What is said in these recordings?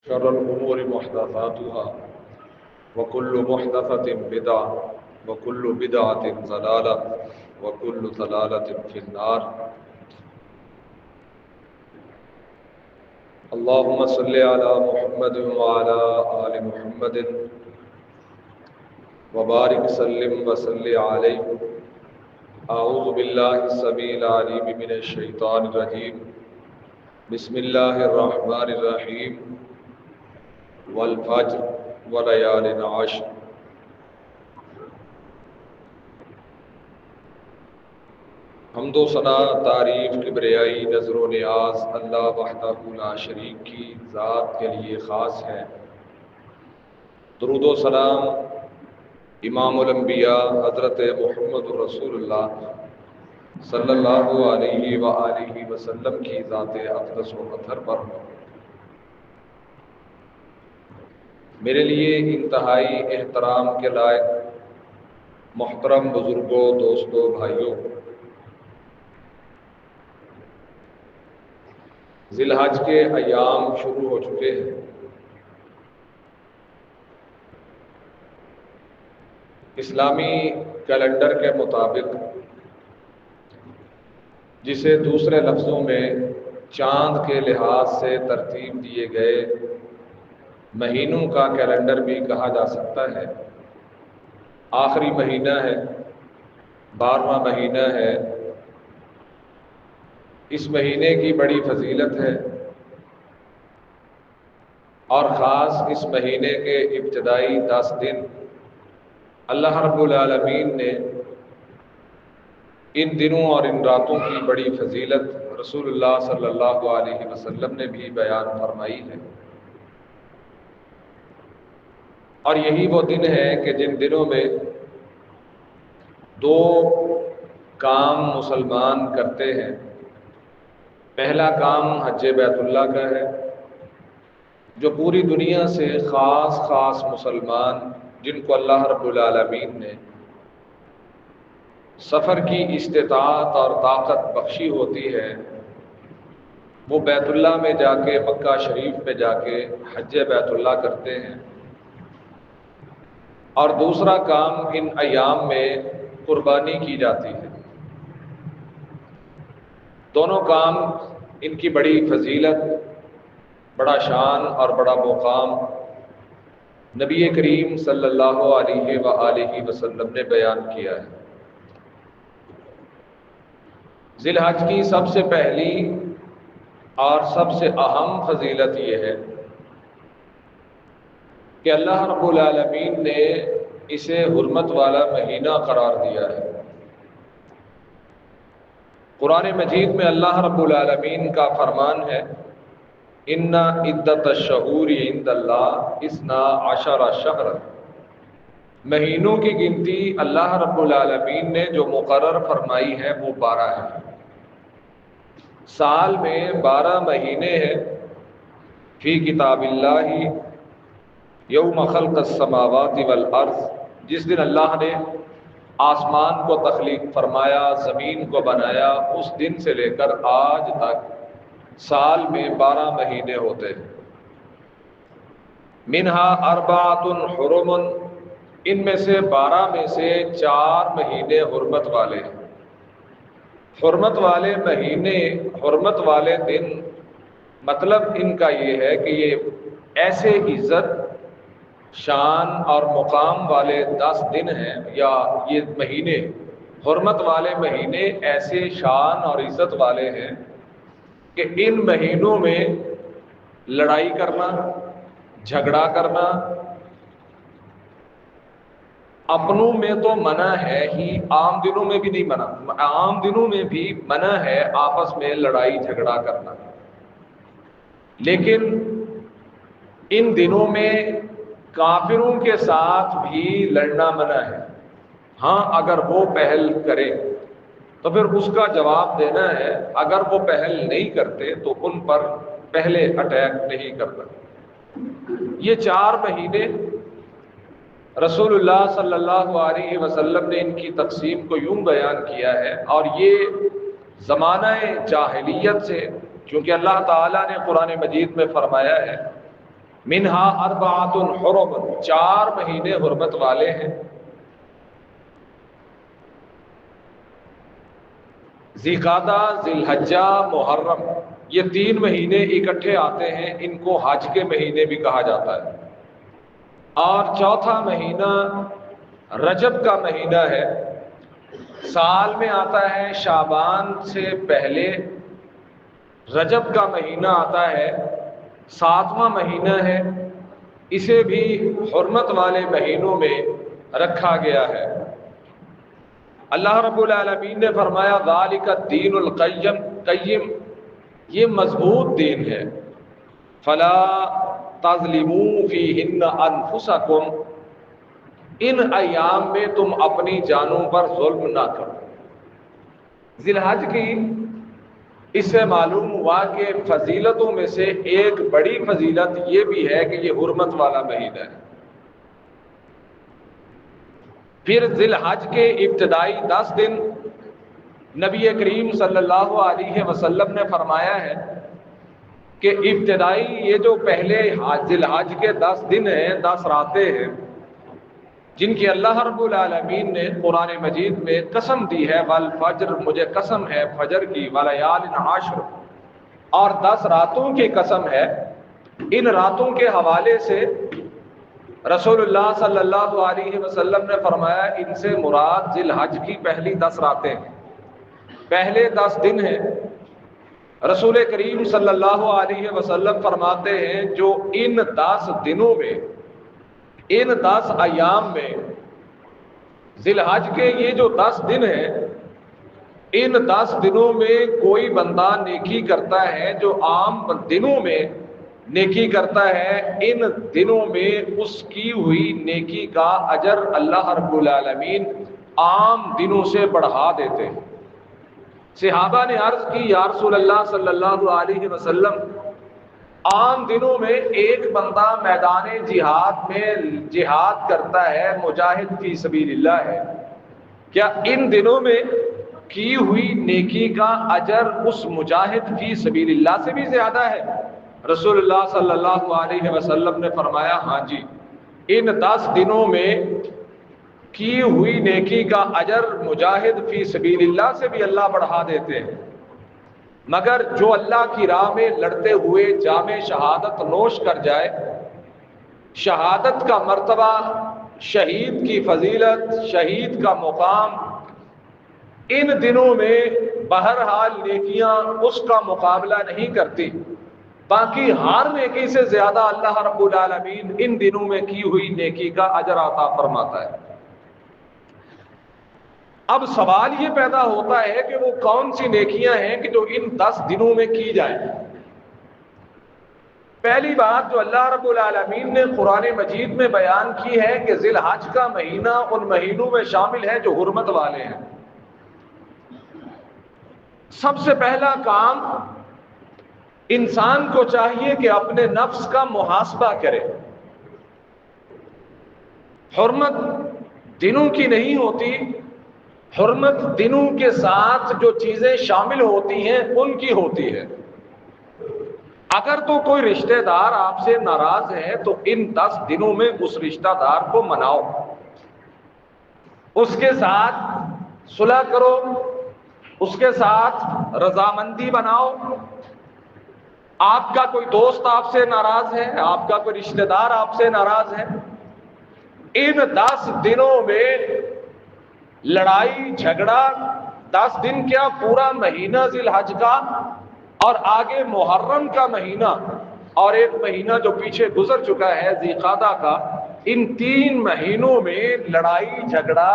شر الأمور محدثاتها وكل محدثة بدعة وكل بدعة ضلالة وكل ضلالة في النار. اللهم صل على محمد وعلى آل محمد وبارك سلم وصل عليه. أعوذ بالله السميع العليم من الشيطان الرجيم. بسم الله الرحمن الرحيم. والفجر وليال عشر. حمد و ثنا، تعریف، کبریائی، نظر و نیاز اللہ وحدہ لا شریک کی ذات کے لیے خاص ہے۔ درود و سلام امام الانبیاء حضرت محمد رسول اللہ صلی اللہ علیہ وآلہ وسلم کی ذات اقدس و اطہر پر ہو۔ میرے لیے انتہائی احترام کے لائق محترم بزرگوں، دوستوں، بھائیوں، ذی الحج کے ایام شروع ہو چکے ہیں۔ اسلامی کیلنڈر کے مطابق، جسے دوسرے لفظوں میں چاند کے لحاظ سے ترتیب دیے گئے مہینوں کا کیلنڈر بھی کہا جا سکتا ہے، آخری مہینہ ہے، 12واں مہینہ ہے۔ اس مہینے کی بڑی فضیلت ہے، اور خاص اس مہینے کے ابتدائی 10 دن اللہ رب العالمین نے ان دنوں اور ان راتوں کی بڑی فضیلت رسول اللہ صلی اللہ علیہ وسلم نے بھی بیان فرمائی ہے۔ اور یہی وہ دن ہے کہ جن دنوں میں 2 کام مسلمان کرتے ہیں۔ پہلا کام حج بیت اللہ کا ہے، جو پوری دنیا سے خاص مسلمان جن کو اللہ رب العالمین نے سفر کی استطاعت اور طاقت بخشی ہوتی ہے، وہ بیت اللہ میں جا کے، مکہ شریف میں جا کے حج بیت اللہ کرتے ہیں۔ اور دوسرا کام ان ایام میں قربانی کی جاتی ہے۔ دونوں کام، ان کی بڑی فضیلت، بڑا شان اور بڑا مقام نبی کریم صلی اللہ علیہ وآلہ وسلم نے بیان کیا ہے۔ ذی الحج کی سب سے پہلی اور سب سے اہم فضیلت یہ ہے کہ اللہ رب العالمین نے اسے حرمت والا مہینہ قرار دیا ہے۔ قرآن مجید میں اللہ رب العالمین کا فرمان ہے، اِنَّ عِدَّةَ الشُّهُورِ عِندَ اللَّهِ 12 شہرا۔ مہینوں کی گنتی اللہ رب العالمین نے جو مقرر فرمائی ہے وہ 12 ہے۔ سال میں 12 مہینے ہیں۔ فی کتاب اللہ یوم خلق السماوات والارض، جس دن اللہ نے آسمان کو تخلیق فرمایا، زمین کو بنایا، اس دن سے لے کر آج تک سال میں 12 مہینے ہوتے ہیں۔ منہا 4 حرم، ان میں سے 12 میں سے 4 مہینے حرمت والے ہیں۔ حرمت والے مہینے، حرمت والے دن، مطلب ان کا یہ ہے کہ یہ ایسے عزت، شان اور مقام والے 10 دن ہیں، یا یہ مہینے، حرمت والے مہینے ایسے شان اور عزت والے ہیں کہ ان مہینوں میں لڑائی کرنا، جھگڑا کرنا اپنوں میں تو منع ہے ہی، عام دنوں میں بھی نہیں منع، عام دنوں میں بھی منع ہے آپس میں لڑائی جھگڑا کرنا، لیکن ان دنوں میں کافروں کے ساتھ بھی لڑنا منع ہے۔ ہاں، اگر وہ پہل کرے تو پھر اس کا جواب دینا ہے، اگر وہ پہل نہیں کرتے تو ان پر پہلے اٹیک نہیں کرنا۔ یہ 4 مہینے رسول اللہ صلی اللہ علیہ وسلم نے ان کی تقسیم کو یوں بیان کیا ہے، اور یہ زمانہ جاہلیت سے، کیونکہ اللہ تعالیٰ نے قرآن مجید میں فرمایا ہے منہا اربعۃ حرم، 4 مہینے حرمت والے ہیں۔ ذی قعدہ، ذی الحجہ، محرم، یہ 3 مہینے اکٹھے آتے ہیں، ان کو حج کے مہینے بھی کہا جاتا ہے۔ اور چوتھا مہینہ رجب کا مہینہ ہے، سال میں آتا ہے شعبان سے پہلے، رجب کا مہینہ آتا ہے، 7واں مہینہ ہے، اسے بھی حرمت والے مہینوں میں رکھا گیا ہے۔ اللہ رب العالمین نے فرمایا ذالک الدین القیم، یہ مضبوط دین ہے، فلا تظلموا فیہن انفسکم، ان ایام میں تم اپنی جانوں پر ظلم نہ کرو۔ ذی الحج کی اس سے معلوم ہوا کہ فضیلتوں میں سے ایک بڑی فضیلت یہ بھی ہے کہ یہ حرمت والا مہینہ ہے۔ پھر ذی الحج کے ابتدائی 10 دن نبی کریم صلی اللہ علیہ وسلم نے فرمایا ہے کہ ابتدائی یہ جو پہلے ذی الحج کے 10 دن ہیں، 10 راتیں ہیں، جن کی اللہ رب العالمین نے قرآن مجید میں قسم دی ہے، والفجر، مجھے قسم ہے فجر کی، ولیال عشر، اور 10 راتوں کی قسم ہے۔ ان راتوں کے حوالے سے رسول اللہ صلی اللہ علیہ وسلم نے فرمایا ان سے مراد ذی الحج کی پہلی 10 راتیں ہیں، پہلے 10 دن ہیں۔ رسول کریم صلی اللہ علیہ وسلم فرماتے ہیں جو ان 10 دنوں میں، ان 10 ایام میں، ذی الحج کے یہ جو 10 دن ہیں، ان 10 دنوں میں کوئی بندہ نیکی کرتا ہے جو عام دنوں میں نیکی کرتا ہے، ان دنوں میں اس کی ہوئی نیکی کا اجر اللہ رب العالمین عام دنوں سے بڑھا دیتے ہیں۔ صحابہ نے عرض کی یا رسول اللہ صلی اللہ علیہ وسلم، عام دنوں میں ایک بندہ میدان جہاد میں جہاد کرتا ہے، مجاہد فی سبیل اللہ ہے، کیا ان دنوں میں کی ہوئی نیکی کا اجر اس مجاہد فی سبیل اللہ سے بھی زیادہ ہے؟ رسول اللہ صلی اللہ علیہ وسلم نے فرمایا ہاں جی، ان 10 دنوں میں کی ہوئی نیکی کا اجر مجاہد فی سبیل اللہ سے بھی اللہ بڑھا دیتے ہیں، مگر جو اللہ کی راہ میں لڑتے ہوئے جام شہادت نوش کر جائے، شہادت کا مرتبہ، شہید کی فضیلت، شہید کا مقام، ان دنوں میں بہرحال نیکیاں اس کا مقابلہ نہیں کرتی، باقی ہر نیکی سے زیادہ اللہ رب العالمین ان دنوں میں کی ہوئی نیکی کا اجر عطا فرماتا ہے۔ اب سوال یہ پیدا ہوتا ہے کہ وہ کون سی نیکیاں ہیں کہ جو ان 10 دنوں میں کی جائیں؟ پہلی بات جو اللہ رب العالمین نے قرآن مجید میں بیان کی ہے کہ ذی الحج کا مہینہ ان مہینوں میں شامل ہے جو حرمت والے ہیں۔ سب سے پہلا کام انسان کو چاہیے کہ اپنے نفس کا محاسبہ کرے۔ حرمت دنوں کی نہیں ہوتی، حرمت دنوں کے ساتھ جو چیزیں شامل ہوتی ہیں ان کی ہوتی ہے۔ اگر تو کوئی رشتہ دار آپ سے ناراض ہے تو ان 10 دنوں میں اس رشتہ دار کو مناؤ، اس کے ساتھ صلح کرو، اس کے ساتھ رضامندی بناؤ۔ آپ کا کوئی دوست آپ سے ناراض ہے، آپ کا کوئی رشتہ دار آپ سے ناراض ہے، ان 10 دنوں میں لڑائی جھگڑا، 10 دن کیا پورا مہینہ ذی الحج کا اور آگے محرم کا مہینہ اور ایک مہینہ جو پیچھے گزر چکا ہے ذی قعدہ کا، ان 3 مہینوں میں لڑائی جھگڑا،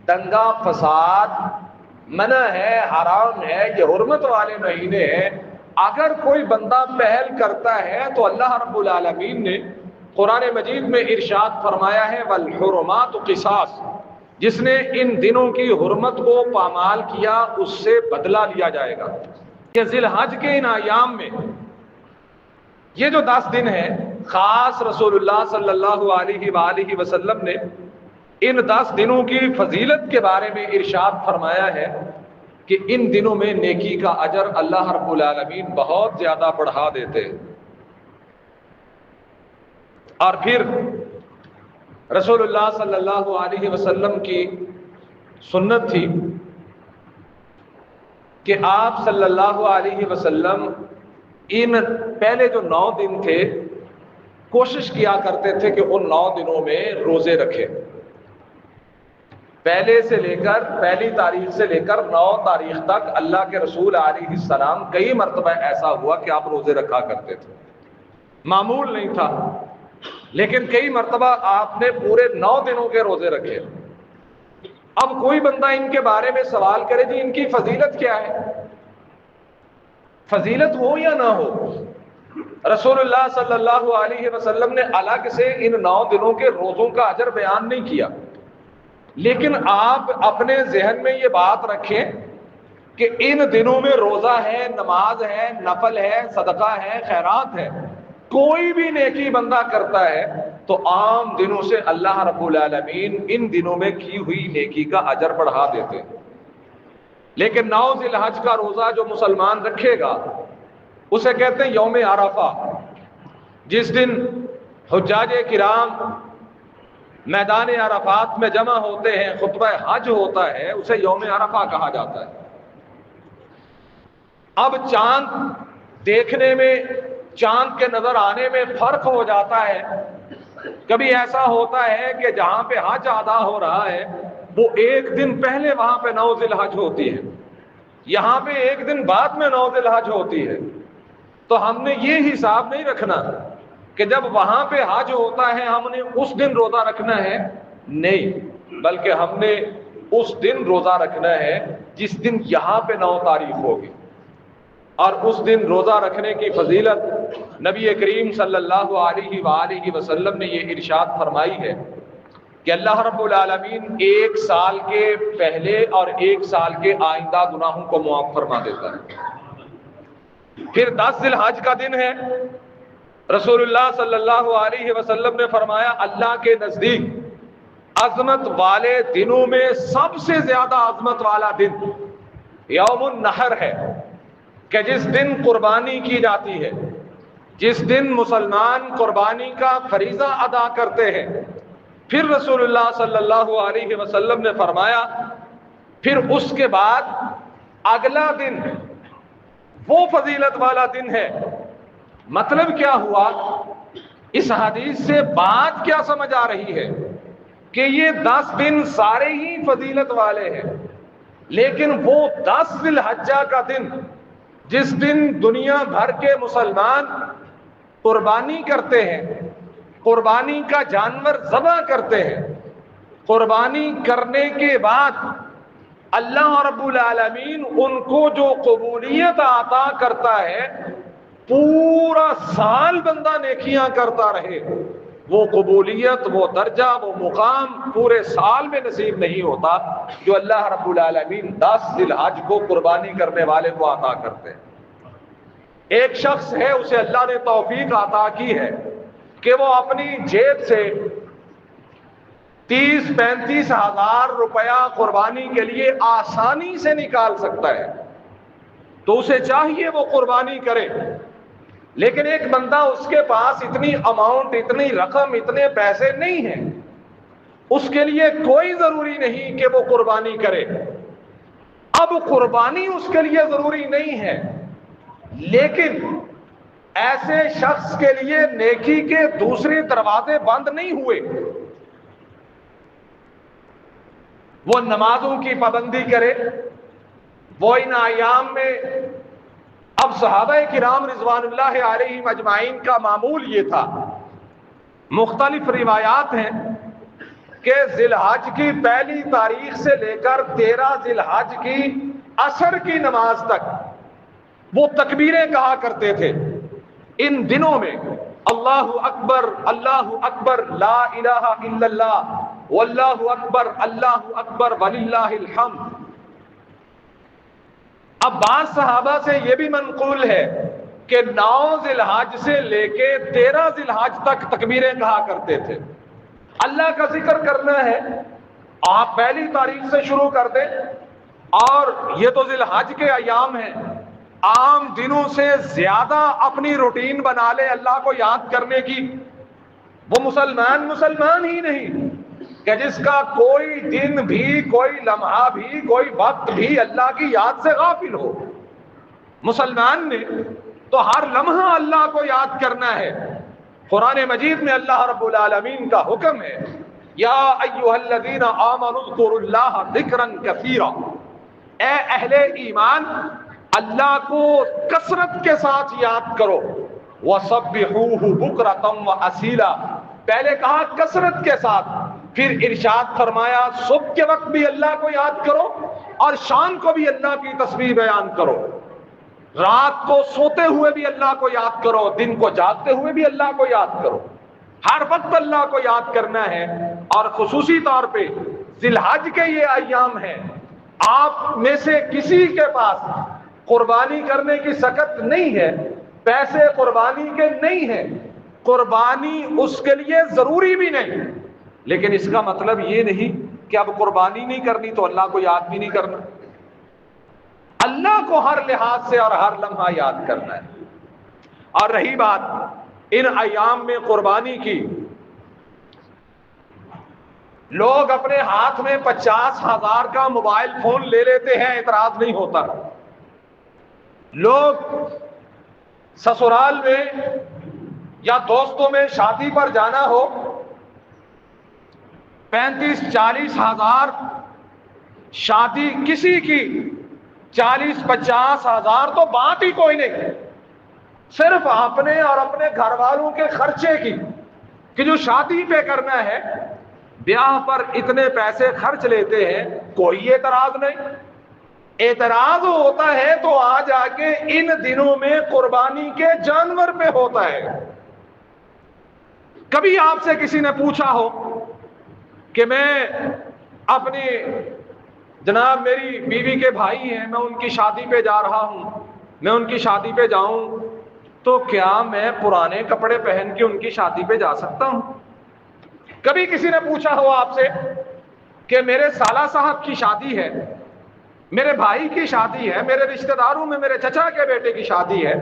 دنگا فساد منع ہے، حرام ہے، یہ حرمت والے مہینے ہیں۔ اگر کوئی بندہ پہل کرتا ہے تو اللہ رب العالمین نے قرآن مجید میں ارشاد فرمایا ہے والحرمات قصاص، جس نے ان دنوں کی حرمت کو پامال کیا اس سے بدلہ لیا جائے گا۔ کہ ذی الحج کے ان ایام میں یہ جو 10 دن ہیں، خاص رسول اللہ صلی اللہ علیہ وآلہ وسلم نے ان 10 دنوں کی فضیلت کے بارے میں ارشاد فرمایا ہے کہ ان دنوں میں نیکی کا اجر اللہ رب العالمین بہت زیادہ بڑھا دیتے ہیں۔ اور پھر رسول اللہ صلی اللہ علیہ وسلم کی سنت تھی کہ آپ صلی اللہ علیہ وسلم ان پہلے جو 9 دن تھے کوشش کیا کرتے تھے کہ ان 9 دنوں میں روزے رکھیں. پہلی تاریخ سے لے کر 9 تاریخ تک اللہ کے رسول علیہ السلام کئی مرتبہ ایسا ہوا کہ آپ روزے رکھا کرتے تھے. معمول نہیں تھا، لیکن کئی مرتبہ آپ نے پورے 9 دنوں کے روزے رکھے. اب کوئی بندہ ان کے بارے میں سوال کرے جی ان کی فضیلت کیا ہے؟ فضیلت ہو یا نہ ہو، رسول اللہ صلی اللہ علیہ وسلم نے الگ سے ان 9 دنوں کے روزوں کا اجر بیان نہیں کیا، لیکن آپ اپنے ذہن میں یہ بات رکھیں کہ ان دنوں میں روزہ ہے، نماز ہے، نفل ہے، صدقہ ہے، خیرات ہے. کوئی بھی نیکی بندہ کرتا ہے تو عام دنوں سے اللہ رب العالمین ان دنوں میں کی ہوئی نیکی کا اجر بڑھا دیتے ہیں. لیکن 9 ذی الحج کا روزہ جو مسلمان رکھے گا اسے کہتے ہیں یوم عرفہ. جس دن حجاج کرام میدان عرفات میں جمع ہوتے ہیں، خطبہ حج ہوتا ہے، اسے یوم عرفہ کہا جاتا ہے. اب چاند دیکھنے میں، چاند کے نظر آنے میں فرق ہو جاتا ہے. کبھی ایسا ہوتا ہے کہ جہاں پہ حج ادا ہو رہا ہے وہ ایک دن پہلے وہاں پہ 9 ذی الحج ہوتی ہے، یہاں پہ ایک دن بعد میں 9 ذی الحج ہوتی ہے. تو ہم نے یہ حساب نہیں رکھنا کہ جب وہاں پہ حج ہوتا ہے ہم نے اس دن روزہ رکھنا ہے، نہیں، بلکہ ہم نے اس دن روزہ رکھنا ہے جس دن یہاں پہ 9 تاریخ ہوگی. اور اس دن روزہ رکھنے کی فضیلت نبی کریم صلی اللہ علیہ وآلہ وسلم نے یہ ارشاد فرمائی ہے کہ اللہ رب العالمین 1 سال کے پہلے اور 1 سال کے آئندہ گناہوں کو معاف فرما دیتا ہے. پھر 10 ذی الحج کا دن ہے. رسول اللہ صلی اللہ علیہ وسلم نے فرمایا اللہ کے نزدیک عظمت والے دنوں میں سب سے زیادہ عظمت والا دن یوم النحر ہے، کہ جس دن قربانی کی جاتی ہے، جس دن مسلمان قربانی کا فریضہ ادا کرتے ہیں. پھر رسول اللہ صلی اللہ علیہ وسلم نے فرمایا پھر اس کے بعد اگلا دن وہ فضیلت والا دن ہے. مطلب کیا ہوا؟ اس حدیث سے بات کیا سمجھ آ رہی ہے کہ یہ 10 دن سارے ہی فضیلت والے ہیں، لیکن وہ 10 ذی الحجہ کا دن جس دن دنیا بھر کے مسلمان قربانی کرتے ہیں، قربانی کا جانور ذبح کرتے ہیں، قربانی کرنے کے بعد اللہ رب العالمین ان کو جو قبولیت عطا کرتا ہے، پورا سال بندہ نیکیاں کرتا رہے، وہ قبولیت، وہ درجہ، وہ مقام پورے سال میں نصیب نہیں ہوتا جو اللہ رب العالمین 10 ذی الحج کو قربانی کرنے والے کو عطا کرتے ہیں. ایک شخص ہے اسے اللہ نے توفیق عطا کی ہے کہ وہ اپنی جیب سے 30-35 ہزار روپیہ قربانی کے لیے آسانی سے نکال سکتا ہے، تو اسے چاہیے وہ قربانی کرے. لیکن ایک بندہ اس کے پاس اتنی اماؤنٹ، اتنی رقم، اتنے پیسے نہیں ہیں، اس کے لیے کوئی ضروری نہیں کہ وہ قربانی کرے. اب قربانی اس کے لیے ضروری نہیں ہے، لیکن ایسے شخص کے لیے نیکی کے دوسرے دروازے بند نہیں ہوئے. وہ نمازوں کی پابندی کرے. وہ ان ایام میں، اب صحابہ کرام رضوان اللہ علیہم اجمعین کا معمول یہ تھا، مختلف روایات ہیں کہ ذی الحج کی پہلی تاریخ سے لے کر 13 ذی الحج کی عصر کی نماز تک وہ تکبیریں کہا کرتے تھے. ان دنوں میں اللہ اکبر لا الہ الا اللہ واللہ اکبر وللہ الحمد. اب بعض صحابہ سے یہ بھی منقول ہے کہ 9 ذی الحج سے لے کے 13 ذی الحج تک تکبیریں کہا کرتے تھے. اللہ کا ذکر کرنا ہے، آپ پہلی تاریخ سے شروع کر دیں، اور یہ تو ذی الحج کے ایام ہیں، عام دنوں سے زیادہ اپنی روٹین بنا لے اللہ کو یاد کرنے کی. وہ مسلمان ہی نہیں کہ جس کا کوئی دن بھی، کوئی لمحہ بھی، کوئی وقت بھی اللہ کی یاد سے غافل ہو۔ مسلمان نے تو ہر لمحہ اللہ کو یاد کرنا ہے۔ قرآن مجید میں اللہ رب العالمین کا حکم ہے، یا ایھا الذین آمنوا اذکروا اللہ ذکرا کثیرا، اے اہل ایمان اللہ کو کثرت کے ساتھ یاد کرو، وسبحوہ بکرۃ واصیلا، پہلے کہا کثرت کے ساتھ، پھر ارشاد فرمایا صبح کے وقت بھی اللہ کو یاد کرو اور شام کو بھی اللہ کی تسبیح بیان کرو، رات کو سوتے ہوئے بھی اللہ کو یاد کرو، دن کو جاگتے ہوئے بھی اللہ کو یاد کرو، ہر وقت اللہ کو یاد کرنا ہے۔ اور خصوصی طور پہ ذی الحج کے یہ ایام ہیں، آپ میں سے کسی کے پاس قربانی کرنے کی سکت نہیں ہے، پیسے قربانی کے نہیں ہیں، قربانی اس کے لیے ضروری بھی نہیں، لیکن اس کا مطلب یہ نہیں کہ اب قربانی نہیں کرنی تو اللہ کو یاد بھی نہیں کرنا۔ اللہ کو ہر لحاظ سے اور ہر لمحہ یاد کرنا ہے۔ اور رہی بات ان ایام میں قربانی کی، لوگ اپنے ہاتھ میں 50,000 کا موبائل فون لے لیتے ہیں، اعتراض نہیں ہوتا۔ لوگ سسرال میں یا دوستوں میں شادی پر جانا ہو، 35-40 ہزار، شادی کسی کی 40-50 ہزار تو بات ہی کوئی نہیں، صرف اپنے اور اپنے گھر والوں کے خرچے کی کہ جو شادی پہ کرنا ہے، بیاہ پر اتنے پیسے خرچ لیتے ہیں، کوئی اعتراض نہیں۔ اعتراض ہوتا ہے تو آ جا کے ان دنوں میں قربانی کے جانور پہ ہوتا ہے۔ کبھی آپ سے کسی نے پوچھا ہو کہ میں اپنی جناب میری بیوی کے بھائی ہیں، میں ان کی شادی پہ جا رہا ہوں، میں ان کی شادی پہ جاؤں تو کیا میں پرانے کپڑے پہن کے ان کی شادی پہ جا سکتا ہوں؟ کبھی کسی نے پوچھا ہو آپ سے کہ میرے سالہ صاحب کی شادی ہے، میرے بھائی کی شادی ہے، میرے رشتہ داروں میں میرے چچا کے بیٹے کی شادی ہے،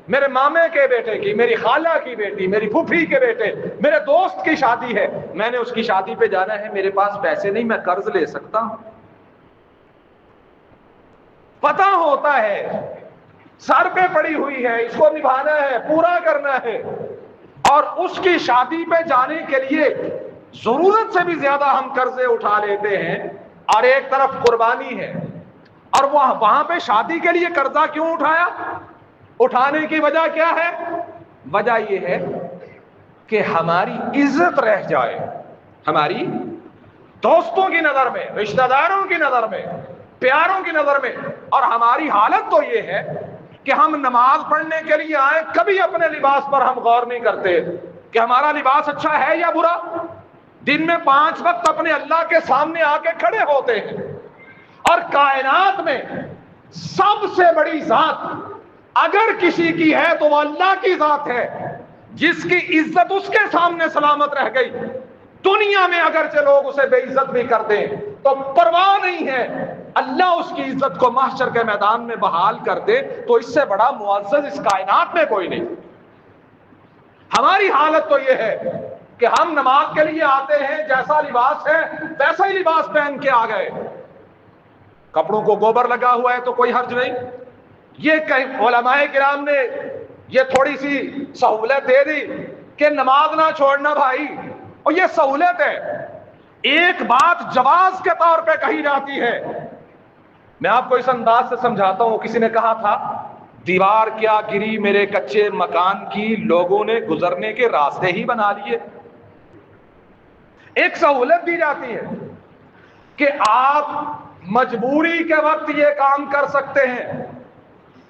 میرے مامے کے بیٹے کی، میری خالہ کی بیٹی، میری پھوپھی کے بیٹے، میرے دوست کی شادی ہے، میں نے اس کی شادی پہ جانا ہے، میرے پاس پیسے نہیں، میں قرض لے سکتا ہوں؟ پتہ ہوتا ہے سر پہ پڑی ہوئی ہے، اس کو نبھانا ہے، پورا کرنا ہے، اور اس کی شادی پہ جانے کے لیے ضرورت سے بھی زیادہ ہم قرضے اٹھا لیتے ہیں، اور ایک طرف قربانی ہے، اور وہاں پہ شادی کے لیے قرضہ کیوں اٹھایا؟ اٹھانے کی وجہ کیا ہے؟ وجہ یہ ہے کہ ہماری عزت رہ جائے، ہماری دوستوں کی نظر میں، رشتہ داروں کی نظر میں، پیاروں کی نظر میں۔ اور ہماری حالت تو یہ ہے کہ ہم نماز پڑھنے کے لیے آئیں، کبھی اپنے لباس پر ہم غور نہیں کرتے کہ ہمارا لباس اچھا ہے یا برا۔ دن میں 5 وقت اپنے اللہ کے سامنے آ کے کھڑے ہوتے ہیں، اور کائنات میں سب سے بڑی ذات اگر کسی کی ہے تو وہ اللہ کی ذات ہے، جس کی عزت اس کے سامنے سلامت رہ گئی۔ دنیا میں اگرچہ لوگ اسے بے عزت بھی کر دیں تو پرواہ نہیں ہے، اللہ اس کی عزت کو محشر کے میدان میں بحال کر دے تو اس سے بڑا معزز اس کائنات میں کوئی نہیں۔ ہماری حالت تو یہ ہے کہ ہم نماز کے لیے آتے ہیں، جیسا لباس ہے ویسا ہی لباس پہن کے آ گئے، کپڑوں کو گوبر لگا ہوا ہے تو کوئی حرج نہیں۔ یہ علماء کرام نے یہ تھوڑی سی سہولت دے دی کہ نماز نہ چھوڑنا بھائی، اور یہ سہولت ہے۔ ایک بات جواز کے طور پہ کہی جاتی ہے، میں آپ کو اس انداز سے سمجھاتا ہوں۔ کسی نے کہا تھا دیوار کیا گری میرے کچے مکان کی، لوگوں نے گزرنے کے راستے ہی بنا لیے۔ ایک سہولت دی جاتی ہے کہ آپ مجبوری کے وقت یہ کام کر سکتے ہیں۔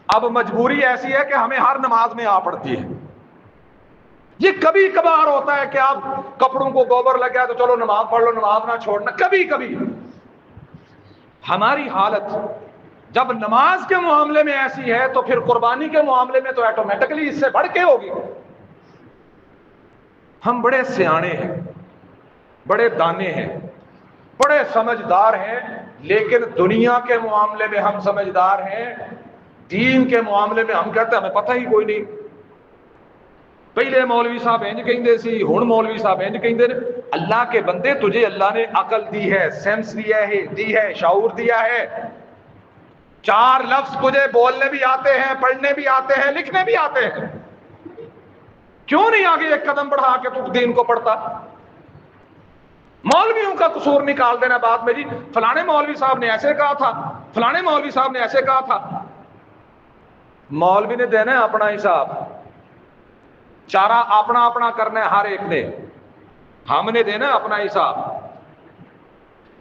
اب مجبوری ایسی ہے کہ ہمیں ہر نماز میں آ پڑتی ہے۔ یہ کبھی کبھار ہوتا ہے کہ آپ کپڑوں کو گوبر لگ گیا تو چلو نماز پڑھ لو، نماز نہ چھوڑنا، کبھی کبھی۔ ہماری حالت جب نماز کے معاملے میں ایسی ہے تو پھر قربانی کے معاملے میں تو آٹومیٹکلی اس سے بڑھ کے ہوگی۔ ہم بڑے سیانے ہیں، بڑے دانے ہیں، بڑے سمجھدار ہیں، لیکن دنیا کے معاملے میں ہم سمجھدار ہیں، دین کے معاملے میں ہم کہتے ہیں ہمیں پتہ ہی کوئی نہیں۔ پہلے مولوی صاحب انج کہندے سی، ہن مولوی صاحب انج کہندے نے۔ اللہ کے بندے، تجھے اللہ نے عقل دی ہے، سینس دی ہے، شعور دیا ہے، 4 لفظ تجھے بولنے بھی آتے ہیں، پڑھنے بھی آتے ہیں، لکھنے بھی آتے ہیں، کیوں نہیں آگے ایک قدم بڑھا کے تو دین کو پڑھتا؟ مولویوں کا قصور نکال دینا بعد میں، جی فلانے مولوی صاحب نے ایسے کہا تھا، فلانے مولوی صاحب نے ایسے کہا تھا۔ مولوی نے دینا ہے اپنا حساب، چارہ اپنا اپنا کرنا ہے ہر ایک نے، ہم نے دینا ہے اپنا حساب۔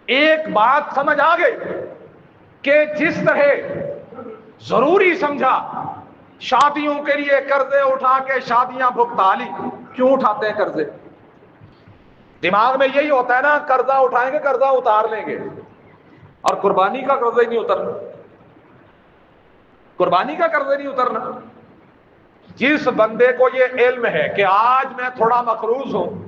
ایک بات سمجھ آ گئی کہ جس طرح ضروری سمجھا شادیوں کے لیے قرضے اٹھا کے شادیاں بھگتا لی، کیوں اٹھاتے ہیں قرضے؟ دماغ میں یہی ہوتا ہے نا، قرضہ اٹھائیں گے قرضہ اتار لیں گے، اور قربانی کا قرضہ ہی نہیں اترنا، قربانی کا قرضہ نہیں اترنا۔ جس بندے کو یہ علم ہے کہ آج میں تھوڑا مقروض ہوں،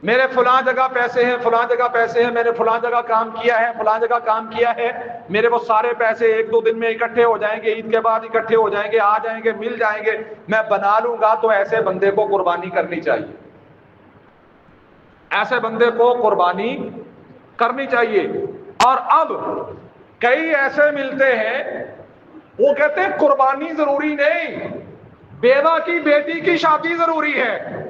میرے فلاں جگہ پیسے ہیں، فلاں جگہ پیسے ہیں، میں نے فلاں جگہ کام کیا ہے، فلاں جگہ کام کیا ہے، میرے وہ سارے پیسے 1-2 دن میں اکٹھے ہو جائیں گے، عید کے بعد اکٹھے ہو جائیں گے، آ جائیں گے، مل جائیں گے، میں بنا لوں گا، تو ایسے بندے کو قربانی کرنی چاہیے، ایسے بندے کو قربانی کرنی چاہیے۔ اور اب کئی ایسے ملتے ہیں، وہ کہتے ہیں قربانی ضروری نہیں، بیوہ کی بیٹی کی شادی ضروری ہے۔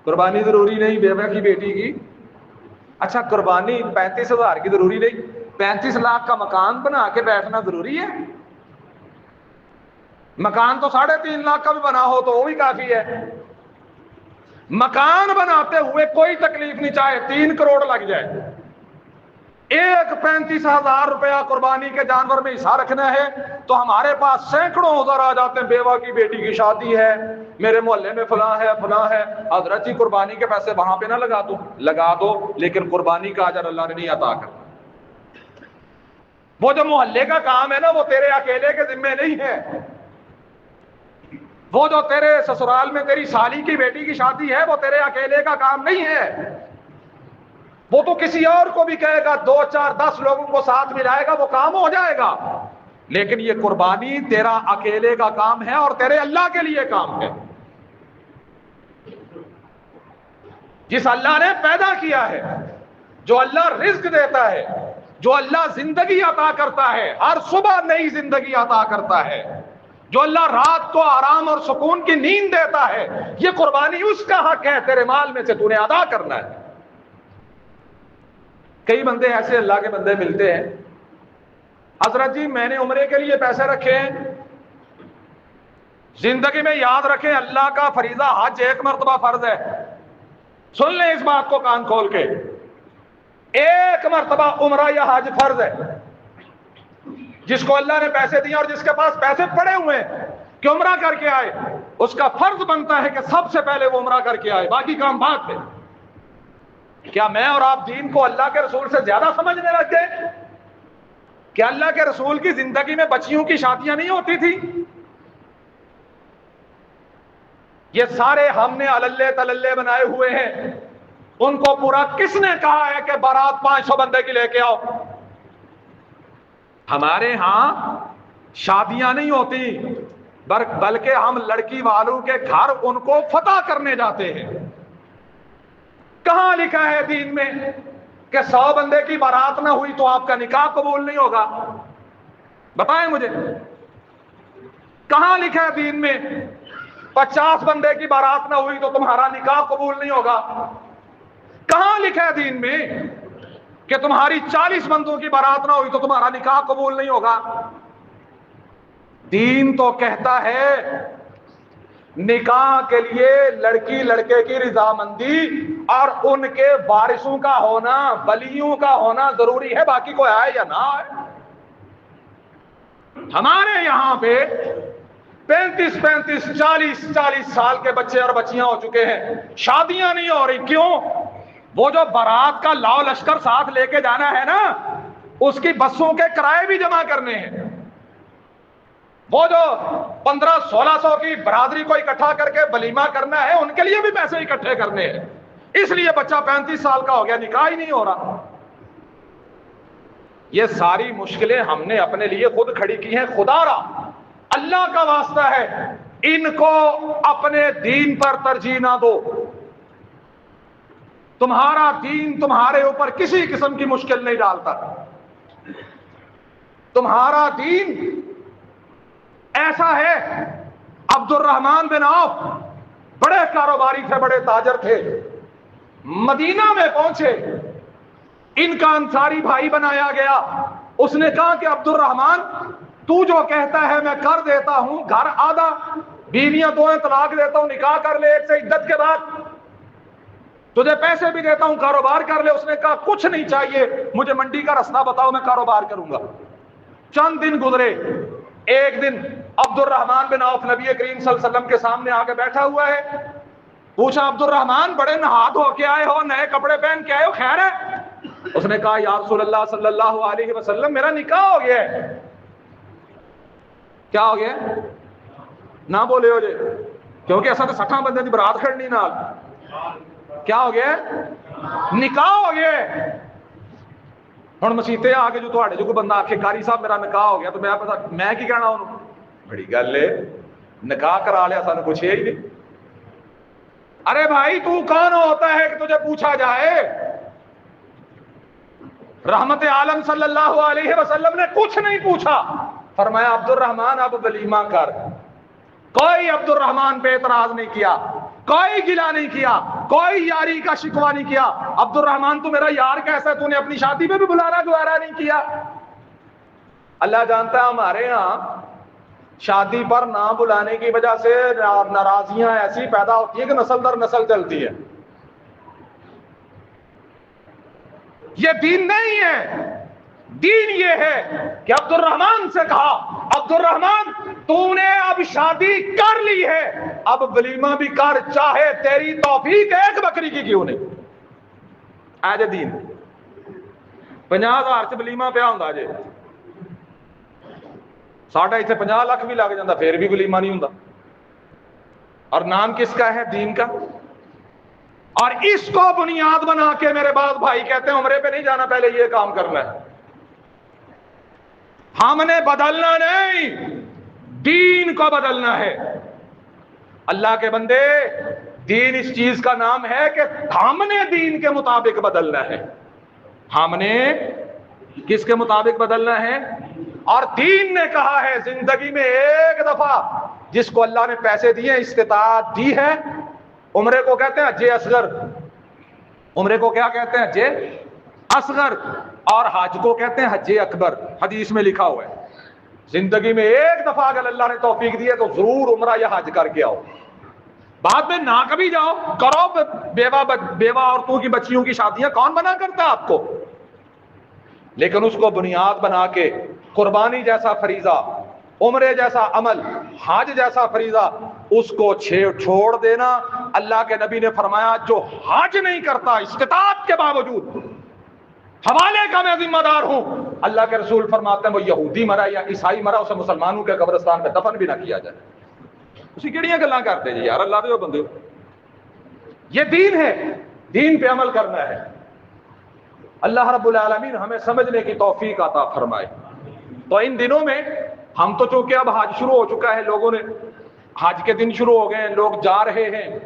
قربانی ضروری نہیں بیوہ کی بیٹی کی؟ اچھا قربانی 35,000 کی ضروری نہیں، 35 لاکھ کا مکان بنا کے بیٹھنا ضروری ہے؟ مکان تو 3.5 لاکھ کا بھی بنا ہو تو وہ بھی کافی ہے۔ مکان بناتے ہوئے کوئی تکلیف نہیں، چاہے 3 کروڑ لگ جائے، ایک 35,000 روپیہ قربانی کے جانور میں حصہ رکھنا ہے تو ہمارے پاس سینکڑوں ادھر آ جاتے ہیں، بیوہ کی بیٹی کی شادی ہے، میرے محلے میں فلاں ہے فلاں ہے، حضرت جی قربانی کے پیسے وہاں پہ نہ لگا دو، لیکن قربانی کا اجر اللہ نے نہیں عطا کرنا۔ وہ جو محلے کا کام ہے نا، وہ تیرے اکیلے کے ذمے نہیں ہے، وہ جو تیرے سسرال میں تیری سالی کی بیٹی کی شادی ہے، وہ تیرے اکیلے کا کام نہیں ہے، وہ تو کسی اور کو بھی کہے گا، 2 4 10 لوگوں کو ساتھ ملائے گا، وہ کام ہو جائے گا۔ لیکن یہ قربانی تیرا اکیلے کا کام ہے اور تیرے اللہ کے لیے کام ہے۔ جس اللہ نے پیدا کیا ہے، جو اللہ رزق دیتا ہے، جو اللہ زندگی عطا کرتا ہے، ہر صبح نئی زندگی عطا کرتا ہے، جو اللہ رات کو آرام اور سکون کی نیند دیتا ہے، یہ قربانی اس کا حق ہے، تیرے مال میں سے تو نے ادا کرنا ہے۔ کئی بندے ایسے اللہ کے بندے ملتے ہیں، حضرت جی میں نے عمرے کے لیے پیسے رکھے ہیں، زندگی میں یاد رکھیں اللہ کا فریضہ حج 1 مرتبہ فرض ہے، سن لیں اس بات کو کان کھول کے، 1 مرتبہ عمرہ یا حج فرض ہے۔ جس کو اللہ نے پیسے دیے اور جس کے پاس پیسے پڑے ہوئے ہیں کہ عمرہ کر کے آئے، اس کا فرض بنتا ہے کہ سب سے پہلے وہ عمرہ کر کے آئے، باقی کام بعد میں۔ کیا میں اور آپ دین کو اللہ کے رسول سے زیادہ سمجھنے لگ گئے؟ کہ اللہ کے رسول کی زندگی میں بچیوں کی شادیاں نہیں ہوتی تھی؟ یہ سارے ہم نے عللے تللے بنائے ہوئے ہیں، ان کو پورا کس نے کہا ہے کہ بارات 500 بندے کی لے کے آؤ؟ ہمارے ہاں شادیاں نہیں ہوتی، بلکہ ہم لڑکی والوں کے گھر ان کو فتح کرنے جاتے ہیں۔ کہاں لکھا ہے دین میں کہ 100 بندے کی بارات نہ ہوئی تو آپ کا نکاح قبول نہیں ہوگا؟ بتائیں مجھے، کہاں لکھا ہے دین میں 50 بندے کی بارات نہ ہوئی تو تمہارا نکاح قبول نہیں ہوگا؟ کہاں لکھا ہے دین میں کہ تمہاری 40 بندوں کی بارات نہ ہوئی تو تمہارا نکاح قبول نہیں ہوگا؟ دین تو کہتا ہے نکاح کے لیے لڑکی لڑکے کی رضامندی اور ان کے وارثوں کا ہونا، ولیوں کا ہونا ضروری ہے، باقی کوئی آئے یا نہ آئے۔ ہمارے یہاں پہ 35 40 سال کے بچے اور بچیاں ہو چکے ہیں، شادیاں نہیں ہو رہی، کیوں؟ وہ جو بارات کا لاؤ لشکر ساتھ لے کے جانا ہے نا، اس کی بسوں کے کرائے بھی جمع کرنے ہیں، وہ جو 1500-1600 کی برادری کو اکٹھا کر کے ولیمہ کرنا ہے، ان کے لیے بھی پیسے اکٹھے کرنے ہیں، اس لیے بچہ 35 سال کا ہو گیا، نکاح ہی نہیں ہو رہا۔ یہ ساری مشکلیں ہم نے اپنے لیے خود کھڑی کی ہیں۔ خدا را اللہ کا واسطہ ہے، ان کو اپنے دین پر ترجیح نہ دو. تمہارا دین تمہارے اوپر کسی قسم کی مشکل نہیں ڈالتا. تمہارا دین ایسا ہے. عبد الرحمن بن عوف بڑے کاروباری تھے, بڑے تاجر تھے. مدینہ میں پہنچے, ان کا انصاری بھائی بنایا گیا. اس نے کہا کہ عبد الرحمن تو جو کہتا ہے میں کر دیتا ہوں, گھر آدھا, بیویاں 2 طلاق دیتا ہوں, نکاح کر لے 1 سے عدت کے بعد, تجھے پیسے بھی دیتا ہوں, کاروبار کر لے. اس نے کہا کچھ نہیں چاہیے, مجھے منڈی کا راستہ بتاؤ, میں کاروبار کروں گا. چند دن گزرے. ایک دن عبد الرحمن بن عوف نبی کریم صلی اللہ علیہ وسلم کے سامنے آ کے بیٹھا ہوا ہے. پوچھا عبد الرحمن بڑے نہا دھو کے آئے ہو, نئے کپڑے پہن کے آئے ہو, خیر ہے؟ اس نے کہا یا رسول اللہ صلی اللہ علیہ وسلم میرا نکاح ہو گیا ہے. کیا ہو گیا؟ نہ بولے ہو جے, کیونکہ ایسا تو 60 بندے کی برات کھڑنی نال. کیا ہو گیا؟ نکاح ہو گیا. ہوں مسیطے آ کے جو تھوڑے جو کوئی بندہ آخے قاری صاحب میرا نکاح ہو گیا, تو میں کی کہنا انہوں, بڑی گل ہے, نکاح کرا لیا, سانو کچھ ہے ہی نہیں. ارے بھائی تو کون ہوتا ہے کہ تجھے پوچھا جائے؟ رحمت عالم صلی اللہ علیہ وسلم نے کچھ نہیں پوچھا. فرمایا عبد الرحمن اب ولیمہ کر. کوئی عبد الرحمن پہ اعتراض نہیں کیا, کوئی گلہ نہیں کیا, کوئی یاری کا شکوہ نہیں کیا. عبد الرحمن تو میرا یار کیسا ہے, تو نے اپنی شادی پہ بھی بلانا گوارا نہیں کیا. اللہ جانتا ہے ہمارے ہاں شادی پر نہ بلانے کی وجہ سے ناراضیاں ایسی پیدا ہوتی ہیں کہ نسل در نسل چلتی ہے. یہ دین نہیں ہے. دین یہ ہے کہ عبد الرحمن سے کہا عبد الرحمن تو نے اب شادی کر لی ہے, اب ولیمہ بھی کر, چاہے تیری توفیق 1 بکری کی کیوں نہیں. آج دین 50,000 سے ولیمہ پیا ہوندا جے, ساڈا ایتھے 50 لاکھ بھی لگ جاندہ پھر بھی ولیمہ نہیں ہوندا. اور نام کس کا ہے؟ دین کا. اور اس کو بنیاد بنا کے میرے بعض بھائی کہتے ہیں عمرے پہ نہیں جانا, پہلے یہ کام کرنا ہے. ہم نے بدلنا نہیں, دین کو بدلنا ہے. اللہ کے بندے, دین اس چیز کا نام ہے کہ ہم نے دین کے مطابق بدلنا ہے. ہم نے کس کے مطابق بدلنا ہے؟ اور دین نے کہا ہے زندگی میں 1 دفعہ جس کو اللہ نے پیسے دیے, استطاعت دی ہے, عمرے کو کہتے ہیں حج اصغر. عمرے کو کیا کہتے ہیں؟ حج اصغر. اور حج کو کہتے ہیں حج اکبر. حدیث میں لکھا ہوا ہے زندگی میں 1 دفعہ اگر اللہ نے توفیق دی ہے تو ضرور عمرہ یا حج کر کے آؤ. بعد میں نہ کبھی جاؤ, کرو بیوہ عورتوں کی بچیوں کی شادیاں, کون منع کرتا ہے آپ کو؟ لیکن اس کو بنیاد بنا کے قربانی جیسا فریضہ, عمرے جیسا عمل, حج جیسا فریضہ, اس کو چھوڑ دینا. اللہ کے نبی نے فرمایا جو حج نہیں کرتا استطاعت کے باوجود, حوالے کا میں ذمہ دار ہوں. اللہ کے رسول فرماتے ہیں وہ یہودی مرا یا عیسائی مرا, اسے مسلمانوں کے قبرستان میں دفن بھی نہ کیا جائے. اسی کیڑیاں گلاں کرتے جی یار, اللہ دے بندے. یہ دین ہے, دین پہ عمل کرنا ہے. اللہ رب العالمین ہمیں سمجھنے کی توفیق عطا فرمائے. تو ان دنوں میں ہم تو چونکہ اب حج شروع ہو چکا ہے, لوگوں نے حج کے دن شروع ہو گئے ہیں, لوگ جا رہے ہیں.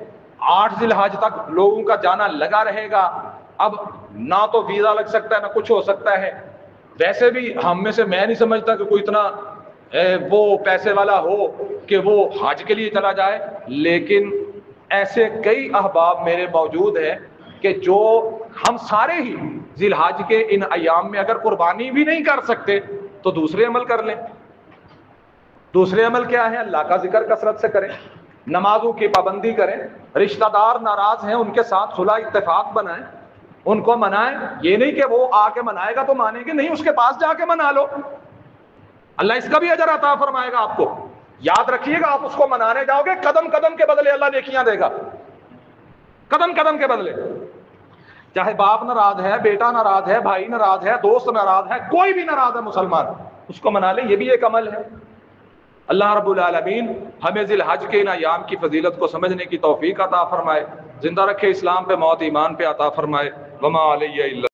8 ذی الحج تک لوگوں کا جانا لگا رہے گا. اب نہ تو ویزا لگ سکتا ہے نہ کچھ ہو سکتا ہے. ویسے بھی ہم میں سے میں نہیں سمجھتا کہ کوئی اتنا وہ پیسے والا ہو کہ وہ حج کے لیے چلا جائے. لیکن ایسے کئی احباب میرے موجود ہیں کہ جو ہم سارے ہی ذی الحج کے ان ایام میں اگر قربانی بھی نہیں کر سکتے تو دوسرے عمل کر لیں. دوسرے عمل کیا ہے؟ اللہ کا ذکر کثرت سے کریں, نمازوں کی پابندی کریں, رشتہ دار ناراض ہیں ان کے ساتھ صلح اتفاق بنائیں, ان کو منائیں. یہ نہیں کہ وہ آ کے منائے گا تو مانیں گے, نہیں, اس کے پاس جا کے منا لو, اللہ اس کا بھی اجر عطا فرمائے گا آپ کو. یاد رکھیے گا, آپ اس کو منانے جاؤ گے, قدم قدم کے بدلے اللہ نیکیاں دے گا, قدم قدم کے بدلے. چاہے باپ ناراض ہے, بیٹا ناراض ہے, بھائی ناراض ہے, دوست ناراض ہے, کوئی بھی ناراض ہے مسلمان, اس کو منا لیں, یہ بھی ایک عمل ہے. اللہ رب العالمین ہمیں ذی الحج کے ان ایام کی فضیلت کو سمجھنے کی توفیق عطا فرمائے, زندہ رکھے اسلام پہ, موت ایمان پہ عطا فرمائے. وما علیہ الا